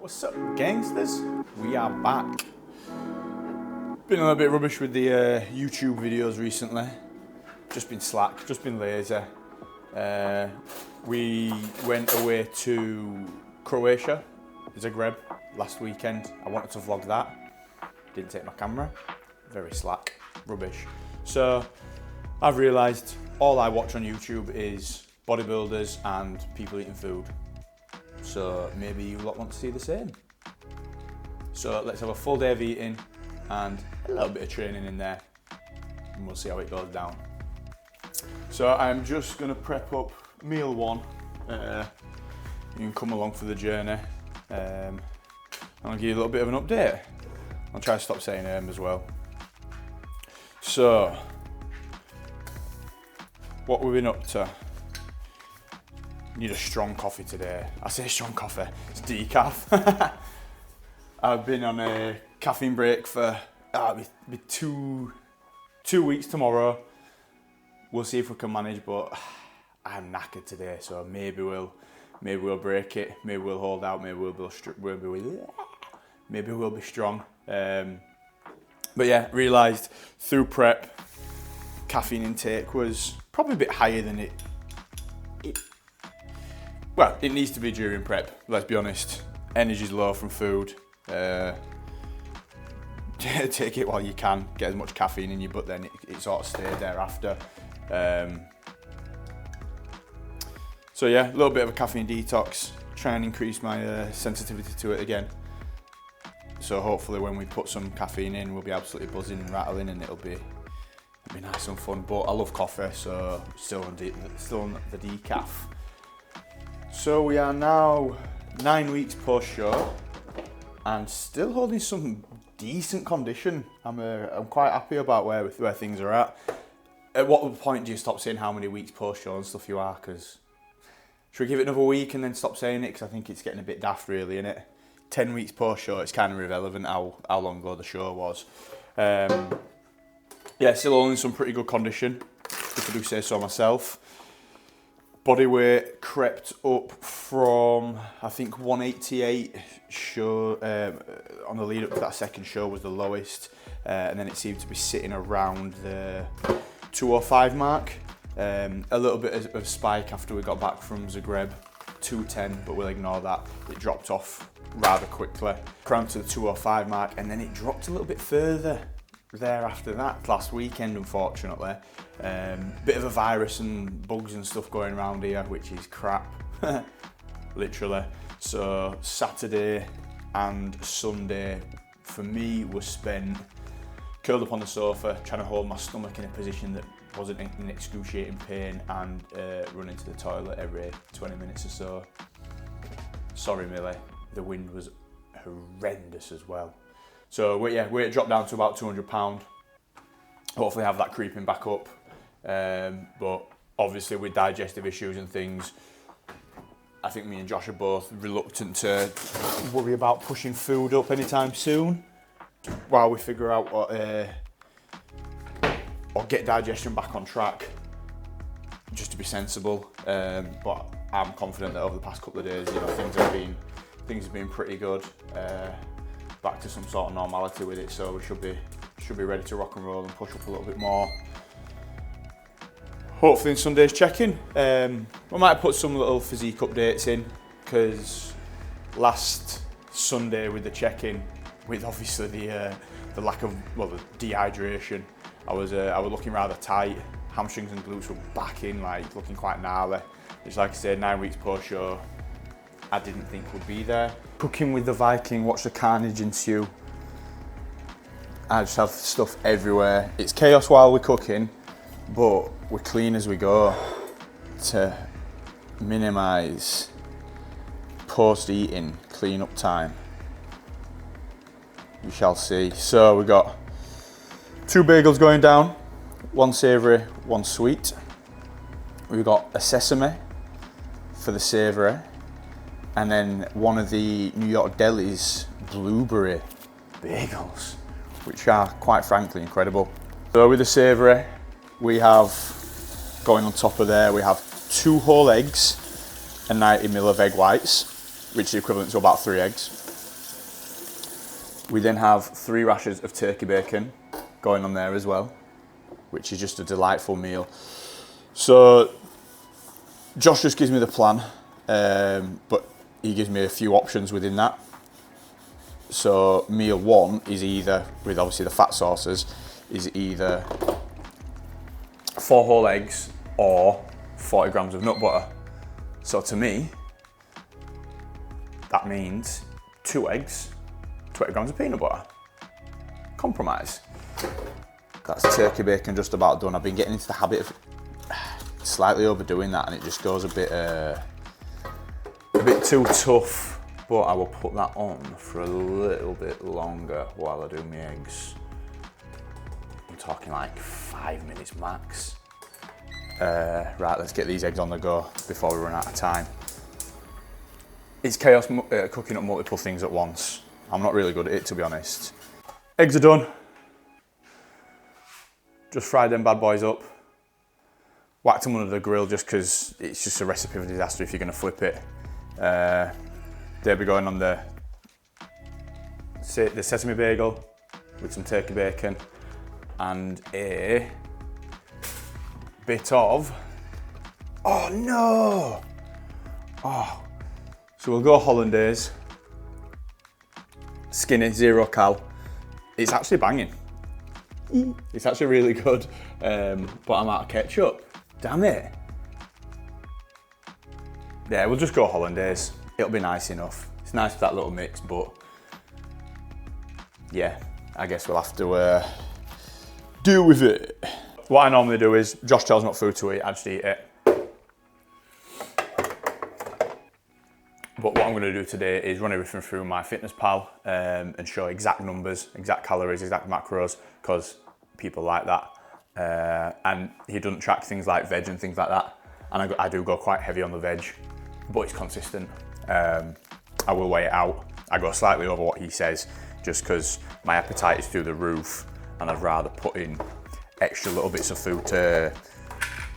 What's up, gangsters? We are back. Been a little bit rubbish with the YouTube videos recently. Just been slack, just been lazy. We went away to Croatia, Zagreb, last weekend. I wanted to vlog that. Didn't take my camera. Very slack, rubbish. So I've realised all I watch on YouTube is bodybuilders and people eating food. So maybe you lot want to see the same. So let's have a full day of eating and a little bit of training in there, and we'll see how it goes down. So I'm just gonna prep up meal one. You can come along for the journey. I'll give you a little bit of an update. I'll try to stop saying as well. So, what we've been up to. Need a strong coffee today. I say strong coffee, it's decaf. I've been on a caffeine break for be 2 weeks tomorrow. We'll see if we can manage, but I'm knackered today, so maybe we'll break it. Maybe we'll hold out. Maybe we'll be strong. But yeah, realised through prep, caffeine intake was probably a bit higher than it needs to be during prep, let's be honest. Energy's low from food. Take it while you can, get as much caffeine in you, but then it sort of stayed there after. So yeah, a little bit of a caffeine detox, try and increase my sensitivity to it again. So hopefully when we put some caffeine in, we'll be absolutely buzzing and rattling, and it'll be nice and fun. But I love coffee, so still on the decaf. So we are now 9 weeks post-show and still holding some decent condition. I'm quite happy about where things are at. At what point do you stop saying how many weeks post-show and stuff you are? Because should we give it another week and then stop saying it? Because I think it's getting a bit daft, really, isn't it? 10 weeks post-show, it's kind of irrelevant how long ago the show was. Yeah, still holding some pretty good condition, if I do say so myself. Body weight crept up from, I think, 188 show, on the lead up to that second show was the lowest, and then it seemed to be sitting around the 205 mark. A little bit of spike after we got back from Zagreb, 210, but we'll ignore that. It dropped off rather quickly, around to the 205 mark, and then it dropped a little bit further there after that last weekend, unfortunately. Bit of a virus and bugs and stuff going around here, which is crap, literally. So Saturday and Sunday for me was spent curled up on the sofa, trying to hold my stomach in a position that wasn't in excruciating pain, and running to the toilet every 20 minutes or so. Sorry, Millie, the wind was horrendous as well. So weight dropped down to about 200 pounds. Hopefully have that creeping back up. But obviously with digestive issues and things, I think me and Josh are both reluctant to worry about pushing food up anytime soon, while we figure out what, or get digestion back on track, just to be sensible. But I'm confident that over the past couple of days, things have been pretty good. Back to some sort of normality with it, so we should be ready to rock and roll and push up a little bit more. Hopefully in Sunday's check-in, we might put some little physique updates in, because last Sunday with the check-in, with obviously the lack of the dehydration, I was looking rather tight. Hamstrings and glutes were back in, looking quite gnarly. It's like I said, 9 weeks post-show, I didn't think would be there. Cooking with the Viking, watch the carnage ensue. I just have stuff everywhere. It's chaos while we're cooking, but we're clean as we go to minimise post-eating clean-up time. We shall see. So we've got 2 bagels going down, 1 savoury, 1 sweet. We've got a sesame for the savoury, and then one of the New York Deli's blueberry bagels, which are quite frankly incredible. So with the savoury, we have, going on top of there, we have 2 whole eggs and 90 ml of egg whites, which is equivalent to about 3 eggs. We then have 3 rashers of turkey bacon going on there as well, which is just a delightful meal. So Josh just gives me the plan, but he gives me a few options within that. So meal 1 is either, with obviously the fat sauces, is either 4 whole eggs or 40 grams of nut butter. So to me, that means 2 eggs, 20 grams of peanut butter. Compromise. That's turkey bacon just about done. I've been getting into the habit of slightly overdoing that, and it just goes a bit too tough. But I will put that on for a little bit longer while I do my eggs. I'm talking like 5 minutes max. Right, let's get these eggs on the go before we run out of time. It's chaos cooking up multiple things at once. I'm not really good at it, to be honest. Eggs are done. Just fried them bad boys up. Whacked them under the grill just because it's just a recipe for disaster if you're going to flip it. They'll be going on the sesame bagel with some turkey bacon and a bit of, oh no! Oh, so we'll go hollandaise, skinny, 0 cal. It's actually banging. It's actually really good, but I'm out of ketchup. Damn it. Yeah, we'll just go hollandaise. It'll be nice enough. It's nice with that little mix, but yeah, I guess we'll have to deal with it. What I normally do is, Josh tells me what food to eat, I just eat it. But what I'm going to do today is run everything through my fitness pal and show exact numbers, exact calories, exact macros, because people like that. And he doesn't track things like veg and things like that. And I do go quite heavy on the veg, but it's consistent. I will weigh it out. I go slightly over what he says, just because my appetite is through the roof, and I'd rather put in extra little bits of food to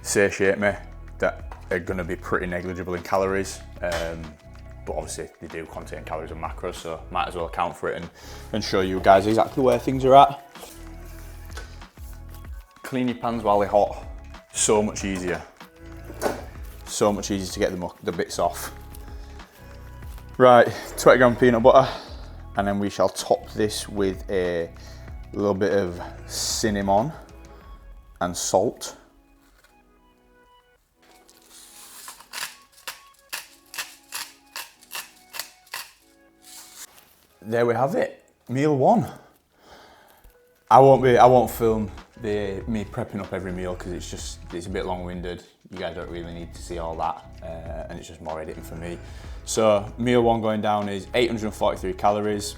satiate me that are going to be pretty negligible in calories. But obviously they do contain calories and macros, so might as well account for it and show you guys exactly where things are at. Clean your pans while they're hot. So much easier. So much easier to get the bits off. Right, 20 gram peanut butter, and then we shall top this with a little bit of cinnamon and salt. There we have it, meal 1. I won't film me prepping up every meal because it's a bit long-winded. You guys don't really need to see all that, and it's just more editing for me. So meal 1 going down is 843 calories.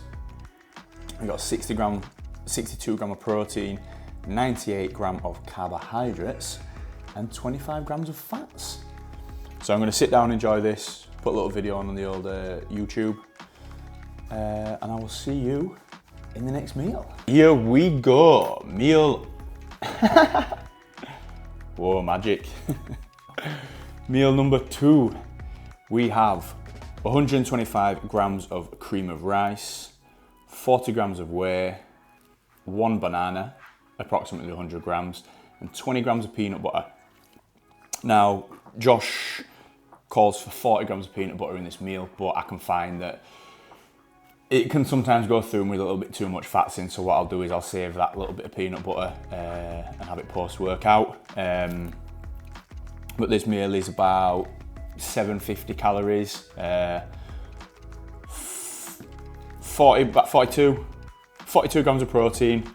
We've got 62 gram of protein, 98 gram of carbohydrates, and 25 grams of fats. So I'm going to sit down and enjoy this, put a little video on the old YouTube, and I will see you in the next meal. Here we go, meal. Whoa, magic. Meal number 2. We have 125 grams of cream of rice, 40 grams of whey, 1 banana, approximately 100 grams, and 20 grams of peanut butter. Now, Josh calls for 40 grams of peanut butter in this meal, but I can find that it can sometimes go through with a little bit too much fats in, so what I'll do is I'll save that little bit of peanut butter and have it post-workout. But this meal is about 750 calories, 42 grams of protein,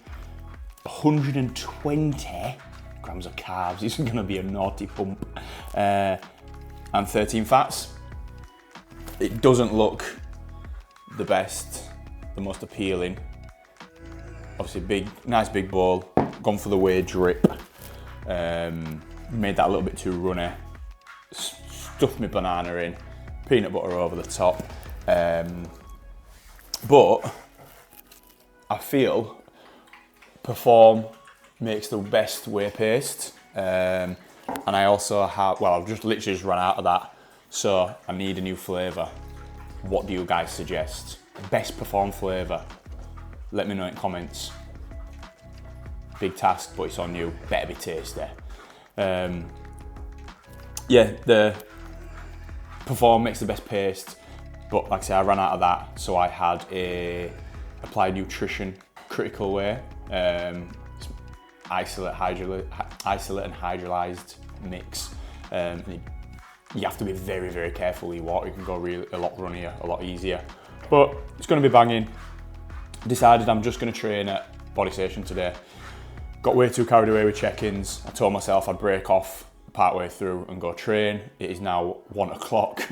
120 grams of carbs. This is gonna be a naughty pump, and 13 fats. It doesn't look the best, the most appealing. Obviously nice big bowl, gone for the whey drip, made that a little bit too runny, stuffed my banana in, peanut butter over the top, but I feel Perform makes the best whey paste, and I also have, well, I've just literally run out of that, so I need a new flavour. What do you guys suggest? Best Perform flavour? let me know in comments. Big task, but it's on you. Better be tasty. Yeah, the Perform makes the best paste, but like I say, I ran out of that, so I had a Applied Nutrition Critical Whey, isolate and hydrolyzed mix. You have to be very, very careful with your water. You can go a lot runnier, a lot easier, but it's going to be banging. Decided I'm just going to train at Body Station today. Got way too carried away with check-ins. I told myself I'd break off part way through and go train. It is now 1 o'clock.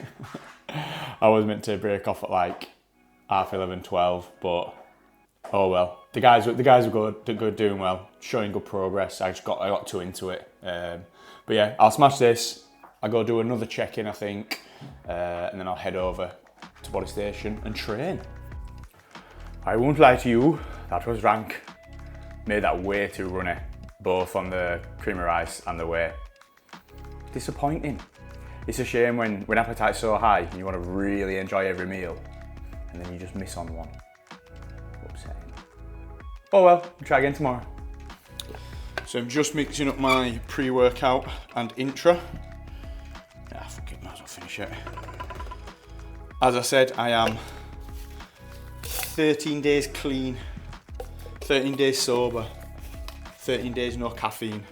I was meant to break off at like 11:30, 12, but oh well. The guys were good, doing well, showing good progress. I got too into it. But yeah, I'll smash this. I'll go do another check-in, I think, and then I'll head over to Body Station and train. I won't lie to you, that was rank. Made that way too runny, both on the cream of rice and the whey. Disappointing. It's a shame when appetite's so high and you want to really enjoy every meal and then you just miss on one. Upsetting. Oh well, we'll try again tomorrow. So I'm just mixing up my pre-workout and intra. Yeah, fuck it, might as well finish it. As I said, I am 13 days clean, 13 days sober, 13 days no caffeine.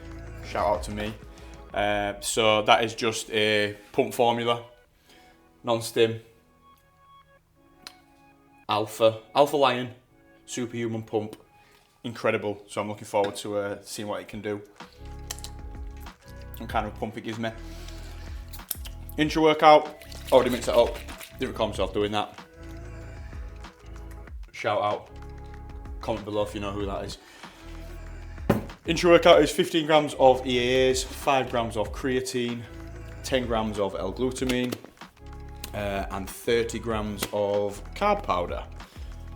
Shout out to me. So that is just a pump formula, non-stim, Alpha Lion, superhuman pump, incredible. So I'm looking forward to seeing what it can do and kind of pump it gives me. Intra workout, already mixed it up, didn't recall myself doing that. Shout out, comment below if you know who that is. Intra workout is 15 grams of EAAs, 5 grams of creatine, 10 grams of L-glutamine, and 30 grams of carb powder.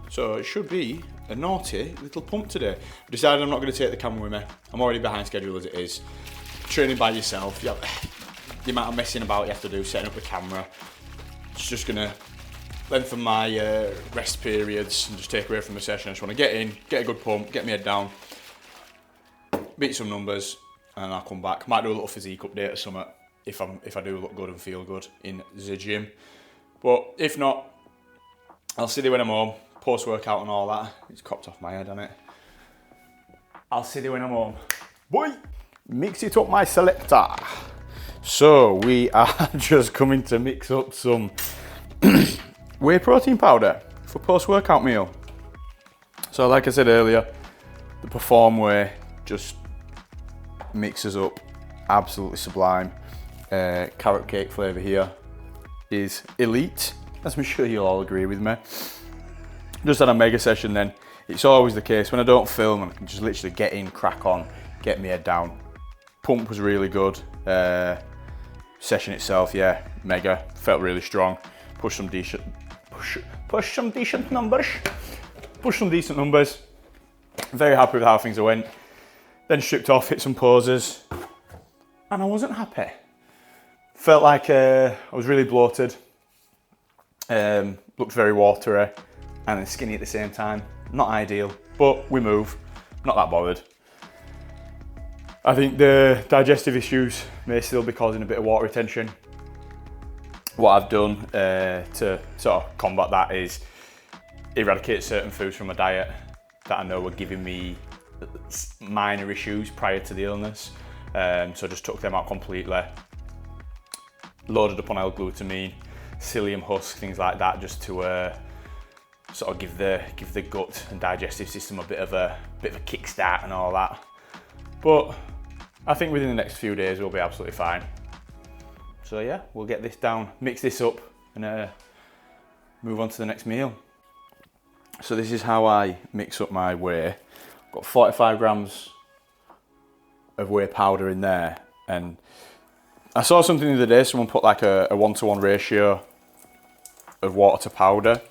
So it should be a naughty little pump today. I've decided I'm not going to take the camera with me. I'm already behind schedule as it is. Training by yourself, the amount of messing about you have to do, setting up the camera. It's just going to lengthen my rest periods and just take away from the session. I just want to get in, get a good pump, get my head down, beat some numbers, and I'll come back. Might do a little physique update or something if I do look good and feel good in the gym. But if not, I'll see you when I'm home, post-workout and all that. It's cropped off my head, hasn't it? I'll see you when I'm home. Boy! Mix it up, my selector. So we are just coming to mix up some whey protein powder for post-workout meal. So like I said earlier, the Perform Whey just mixes up, absolutely sublime. Carrot cake flavour here is elite, as I'm sure you'll all agree with me. Just had a mega session then. It's always the case when I don't film, I can just literally get in, crack on, get my head down. Pump was really good. Session itself, yeah, mega. Felt really strong. Pushed some decent numbers. Very happy with how things went. Then stripped off, hit some poses, and I wasn't happy. Felt like I was really bloated, looked very watery, and then skinny at the same time. Not ideal, but we move, not that bothered. I think the digestive issues may still be causing a bit of water retention. What I've done to sort of combat that is eradicate certain foods from my diet that I know were giving me minor issues prior to the illness. So just took them out completely. Loaded up on L-glutamine, psyllium husk, things like that, just to sort of give the gut and digestive system a bit of a kickstart and all that. But I think within the next few days we'll be absolutely fine. So yeah, we'll get this down, mix this up, and move on to the next meal. So this is how I mix up my whey. Got 45 grams of whey powder in there, and I saw something the other day, someone put like a 1-to-1 ratio of water to powder,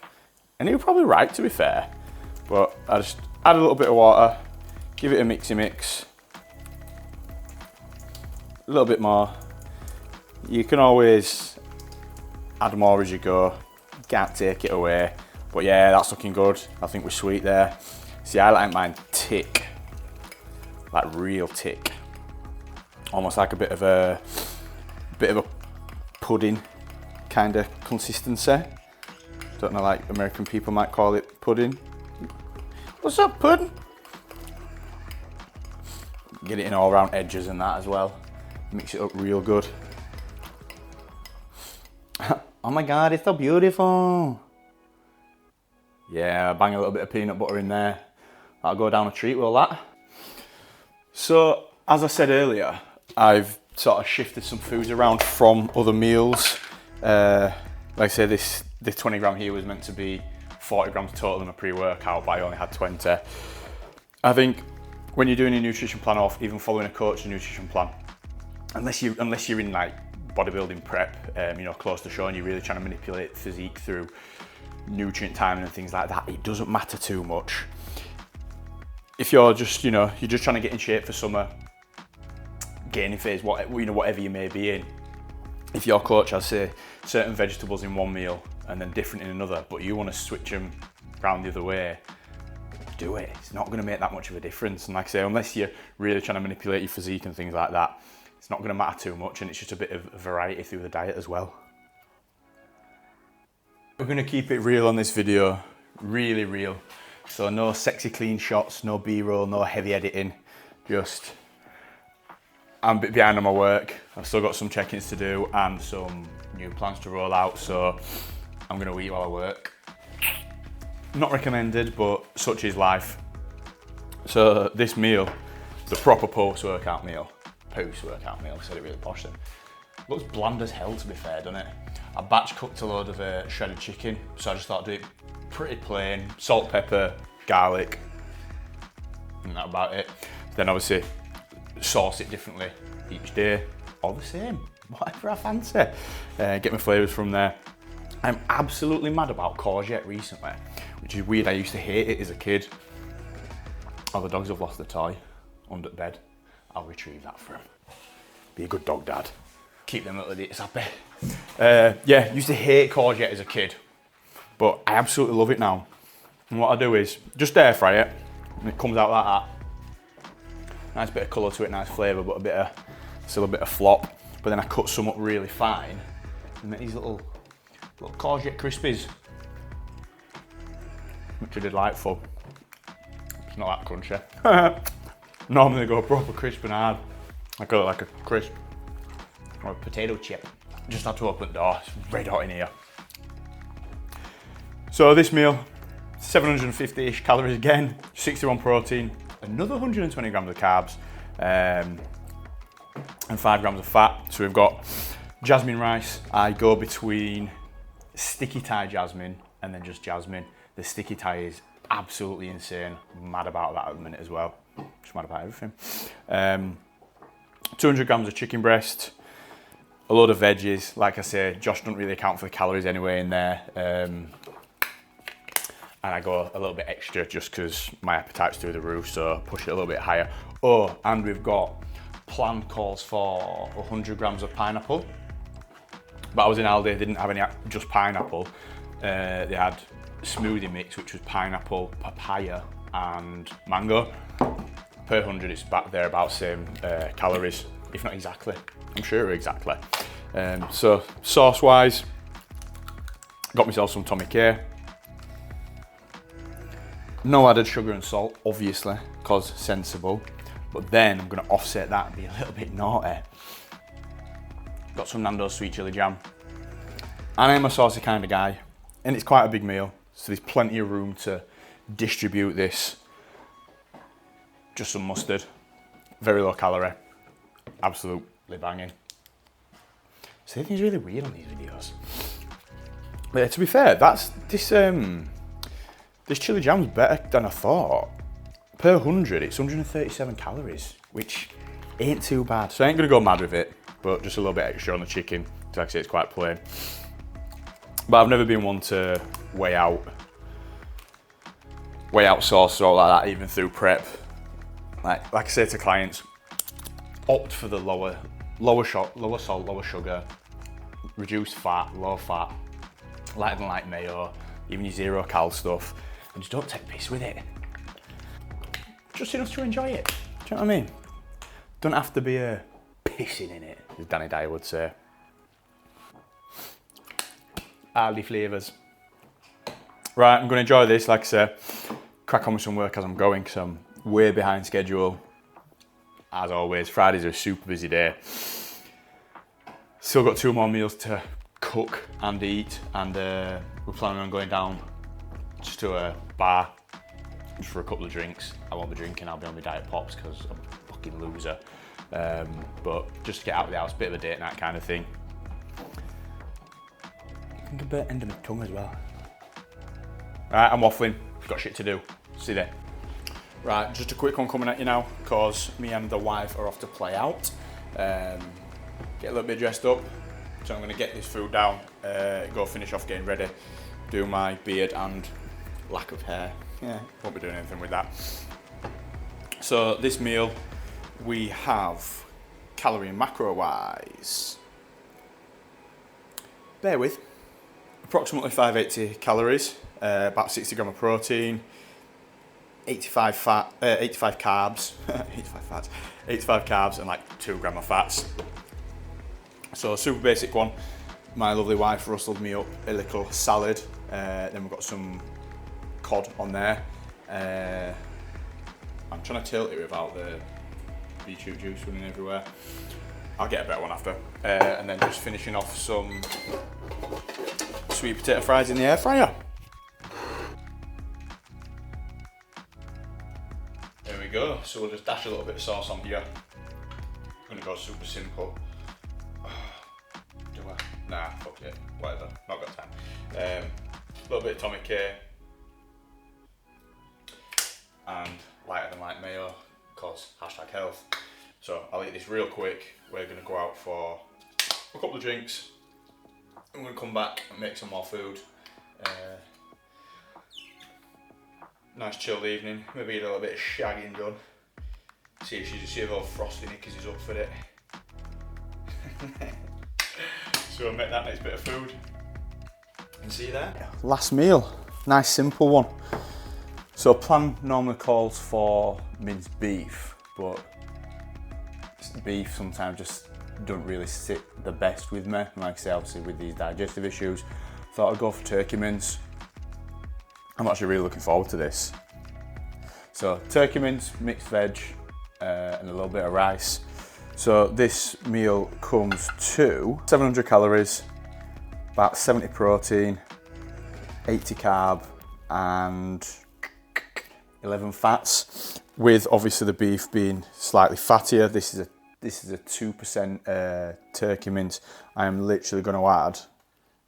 and he was probably right, to be fair, but I just add a little bit of water, give it a mixy mix, a little bit more. You can always add more as you go, can't take it away, but yeah, that's looking good. I think we're sweet there. See, I like mine thick, like real thick, almost like a bit of a pudding kind of consistency. Don't know, like American people might call it pudding. What's up, pudding? Get it in all around edges and that as well. Mix it up real good. Oh my God, it's so beautiful. Yeah, bang a little bit of peanut butter in there. That'll go down a treat with all that. So, as I said earlier, I've sort of shifted some foods around from other meals. Like I say, this 20 gram here was meant to be 40 grams total in a pre-workout, but I only had 20. I think when you're doing a nutrition plan or even following a coach's nutrition plan, unless you're in like bodybuilding prep, you know, close to showing, you're really trying to manipulate physique through nutrient timing and things like that, it doesn't matter too much. If you're just, you know, you're just trying to get in shape for summer, gaining phase, whatever you may be in. If your coach has, say, certain vegetables in one meal and then different in another, but you want to switch them around the other way, do it. It's not going to make that much of a difference. And like I say, unless you're really trying to manipulate your physique and things like that, it's not going to matter too much, and it's just a bit of variety through the diet as well. We're going to keep it real on this video, really real. So no sexy clean shots, no B-roll, no heavy editing, just I'm a bit behind on my work. I've still got some check-ins to do and some new plans to roll out, so I'm going to eat while I work. Not recommended, but such is life. So this meal, the proper post-workout meal, I said it really posh then. Looks bland as hell, to be fair, doesn't it? I batch cooked a load of shredded chicken, so I just thought I'd do it pretty plain, salt, pepper, garlic, and that's about it. Then obviously sauce it differently each day, all the same, whatever I fancy. Get my flavours from there. I'm absolutely mad about courgette recently, which is weird. I used to hate it as a kid. Oh, the dogs have lost the toy under the bed. I'll retrieve that for him. Be a good dog dad. Keep them little idiots happy. Yeah, used to hate courgette as a kid, but I absolutely love it now. And what I do is just air fry it, and it comes out like that. Nice bit of colour to it, nice flavour, but still a bit of flop. But then I cut some up really fine and make these little courgette crispies, which are delightful. It's not that crunchy. Normally they go proper crisp and hard. I call it like a crisp or a potato chip. Just had to open the door, it's red hot in here. So this meal, 750-ish calories again, 61 protein, another 120 grams of carbs, and 5 grams of fat. So we've got jasmine rice. I go between sticky Thai jasmine and then just jasmine. The sticky Thai is absolutely insane. Mad about that at the minute as well. Just mad about everything. 200 grams of chicken breast, a load of veggies. Like I say, Josh doesn't really account for the calories anyway in there. And I go a little bit extra just because my appetite's through the roof, so push it a little bit higher. Oh, and we've got planned calls for 100 grams of pineapple. But I was in Aldi, they didn't have any just pineapple. They had smoothie mix, which was pineapple, papaya, and mango. Per 100, it's back there about same calories, if not exactly. I'm sure exactly. So sauce-wise, got myself some Tommy K. No added sugar and salt, obviously, cause sensible. But then I'm gonna offset that and be a little bit naughty. Got some Nando's sweet chili jam. And I'm a saucy kind of guy, and it's quite a big meal, so there's plenty of room to distribute this. Just some mustard, very low calorie, absolutely banging. So everything's really weird on these videos. But yeah, to be fair, this chili jam's better than I thought. Per 100, it's 137 calories, which ain't too bad. So I ain't gonna go mad with it, but just a little bit extra on the chicken. So like I say, it's quite plain. But I've never been one to weigh out sauce or like that, even through prep. Like I say to clients, opt for the lower salt, lower sugar, reduced fat, low fat, lighter than light mayo, even your zero cal stuff, and just don't take piss with it. just enough to enjoy it. Do you know what I mean? Don't have to be pissing in it, as Danny Dyer would say. Aldi flavours. Right, I'm going to enjoy this, like I say, crack on with some work as I'm going, because I'm way behind schedule. As always, Friday's a super busy day. Still got 2 more meals to cook and eat, and we're planning on going down just to a bar just for a couple of drinks. I won't be drinking, I'll be on my diet pops because I'm a fucking loser. But just to get out of the house, bit of a date night kind of thing. I think a bit end of my tongue as well. Right, I'm waffling, got shit to do. See you there. Right, just a quick one coming at you now, because me and the wife are off to play out. Get a little bit dressed up, so I'm going to get this food down, go finish off getting ready, do my beard and lack of hair. Yeah, won't be doing anything with that. So this meal, we have calorie and macro wise, bear with, approximately 580 calories, about 60 gram of protein, 85 carbs, 85 carbs and like 2 gram of fats. So super basic one. My lovely wife rustled me up a little salad. Then we've got some cod on there. I'm trying to tilt it without the beetroot juice running everywhere. I'll get a better one after. And then just finishing off some sweet potato fries in the air fryer. There we go. So we'll just dash a little bit of sauce on here. I'm gonna go super simple. Do I? Nah, fuck it. Whatever. Not got time. A little bit of Tommy K. And lighter than light mayo, cause #health. So I'll eat this real quick. We're gonna go out for a couple of drinks. I'm gonna come back and make some more food. Nice chilled evening. Maybe get a little bit of shagging done. See if old Frosty Nickers is up for it. So we'll make that next bit of food and see you there. Last meal, nice simple one. So plan normally calls for minced beef, but beef sometimes just don't really sit the best with me. And like I say, obviously with these digestive issues, thought I'd go for turkey mince. I'm actually really looking forward to this. So turkey mince, mixed veg, and a little bit of rice. So this meal comes to 700 calories, about 70 protein, 80 carb, and 11 fats, with obviously the beef being slightly fattier. This is a 2% turkey mince. I am literally going to add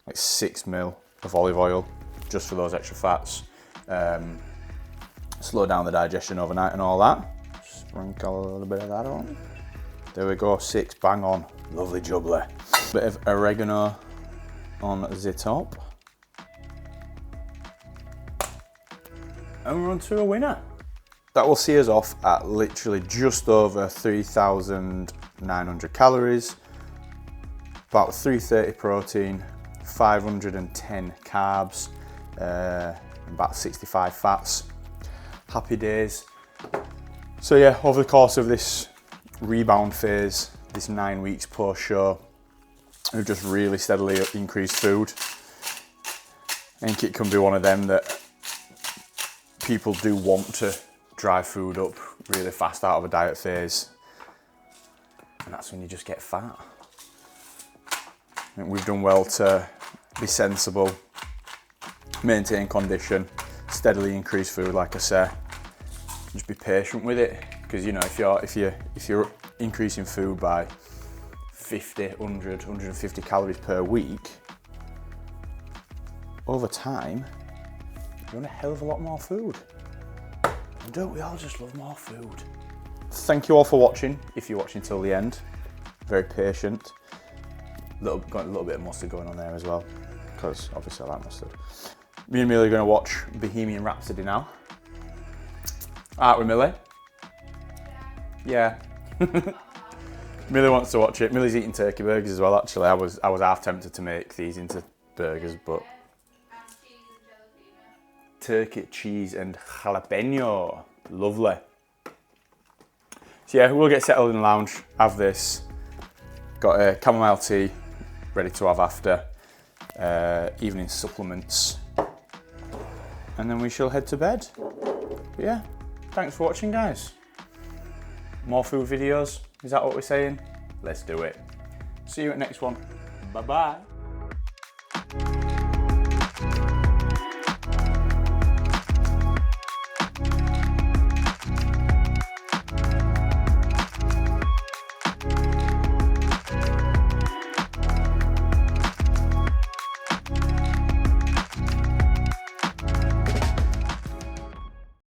like 6 ml of olive oil just for those extra fats. Slow down the digestion overnight and all that. Sprinkle a little bit of that on. There we go, 6, bang on. Lovely jubbly. Bit of oregano on the top. And we're on to a winner. That will see us off at literally just over 3,900 calories, about 330 protein, 510 carbs, about 65 fats. Happy days. So yeah, over the course of this rebound phase, this 9 weeks post show, we've just really steadily increased food. I think it can be one of them that people do want to drive food up really fast out of a diet phase, and that's when you just get fat. I think we've done well to be sensible, maintain condition, steadily increase food, like I say. Just be patient with it, because you know, if you're increasing food by 50, 100, 150 calories per week, over time, you want a hell of a lot more food. And don't we all just love more food? Thank you all for watching, if you're watching till the end. Very patient. Got a little bit of mustard going on there as well, because obviously I like mustard. Me and Millie are going to watch Bohemian Rhapsody now. Aren't we, Millie? Yeah. Millie wants to watch it. Millie's eating turkey burgers as well, actually. I was half tempted to make these into burgers, but turkey, cheese and jalapeno. Lovely. So yeah, we'll get settled in the lounge, have this, got a chamomile tea ready to have after, evening supplements, and then we shall head to bed. But yeah, thanks for watching, guys. More food videos, is that what we're saying? Let's do it. See you at next one. Bye bye.